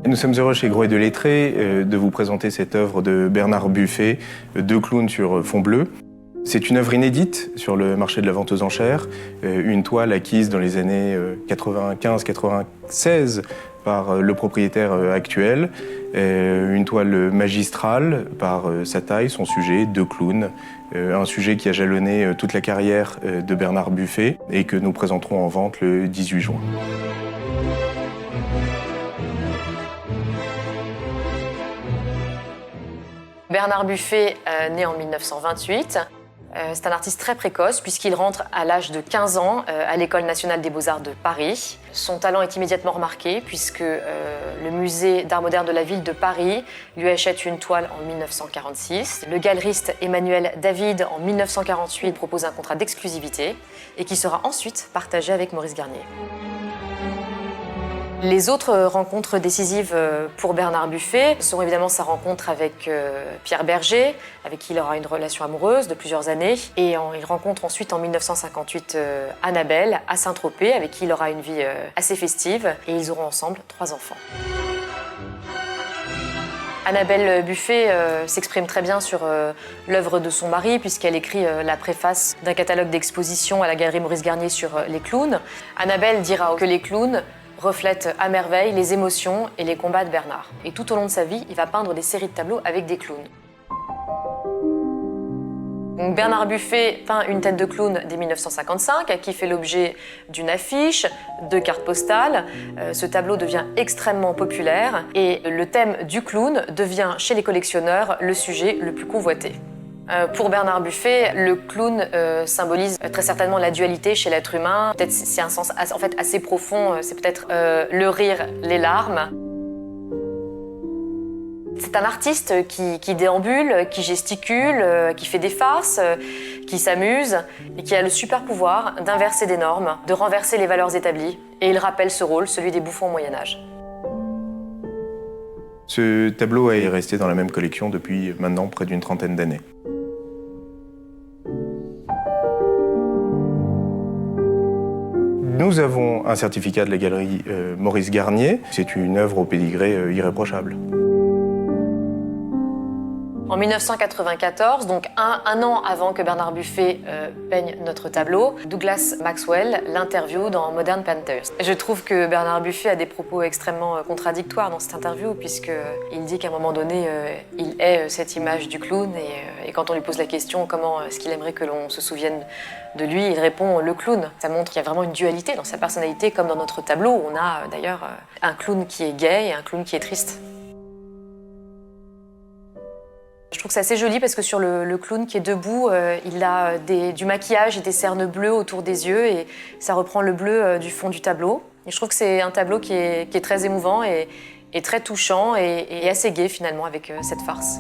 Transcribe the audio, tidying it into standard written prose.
Nous sommes heureux chez Gros et Delettré de vous présenter cette œuvre de Bernard Buffet, Deux clowns sur fond bleu. C'est une œuvre inédite sur le marché de la vente aux enchères, une toile acquise dans les années 95-96 par le propriétaire actuel, une toile magistrale par sa taille, son sujet, deux clowns, un sujet qui a jalonné toute la carrière de Bernard Buffet et que nous présenterons en vente le 18 juin. Bernard Buffet, né en 1928, c'est un artiste très précoce puisqu'il rentre à l'âge de 15 ans à l'École nationale des beaux-arts de Paris. Son talent est immédiatement remarqué puisque le musée d'art moderne de la ville de Paris lui achète une toile en 1946. Le galeriste Emmanuel David, en 1948, propose un contrat d'exclusivité et qui sera ensuite partagé avec Maurice Garnier. Les autres rencontres décisives pour Bernard Buffet seront évidemment sa rencontre avec Pierre Berger, avec qui il aura une relation amoureuse de plusieurs années. Et il rencontre ensuite en 1958 Annabelle à Saint-Tropez, avec qui il aura une vie assez festive. Et ils auront ensemble 3 enfants. Annabelle Buffet s'exprime très bien sur l'œuvre de son mari puisqu'elle écrit la préface d'un catalogue d'exposition à la galerie Maurice Garnier sur les clowns. Annabelle dira que les clowns reflètent à merveille les émotions et les combats de Bernard. Et tout au long de sa vie, il va peindre des séries de tableaux avec des clowns. Donc Bernard Buffet peint une tête de clown dès 1955 qui fait l'objet d'une affiche, de cartes postales. Ce tableau devient extrêmement populaire et le thème du clown devient chez les collectionneurs le sujet le plus convoité. Pour Bernard Buffet, le clown symbolise très certainement la dualité chez l'être humain. Peut-être c'est un sens en fait assez profond, c'est peut-être le rire, les larmes. C'est un artiste qui déambule, qui gesticule, qui fait des farces, qui s'amuse et qui a le super pouvoir d'inverser des normes, de renverser les valeurs établies. Et il rappelle ce rôle, celui des bouffons au Moyen-Âge. Ce tableau est resté dans la même collection depuis maintenant près d'une trentaine d'années. Nous avons un certificat de la galerie Maurice Garnier. C'est une œuvre au pédigré irréprochable. En 1994, donc un an avant que Bernard Buffet peigne notre tableau, Douglas Maxwell l'interviewe dans Modern Painters. Je trouve que Bernard Buffet a des propos extrêmement contradictoires dans cette interview puisqu'il dit qu'à un moment donné, il hait cette image du clown et quand on lui pose la question comment est-ce qu'il aimerait que l'on se souvienne de lui, il répond le clown. Ça montre qu'il y a vraiment une dualité dans sa personnalité comme dans notre tableau où on a d'ailleurs un clown qui est gai et un clown qui est triste. Je trouve que c'est assez joli parce que sur le clown qui est debout, il a du maquillage et des cernes bleues autour des yeux et ça reprend le bleu du fond du tableau. Et je trouve que c'est un tableau qui est très émouvant et très touchant et assez gai finalement avec cette farce.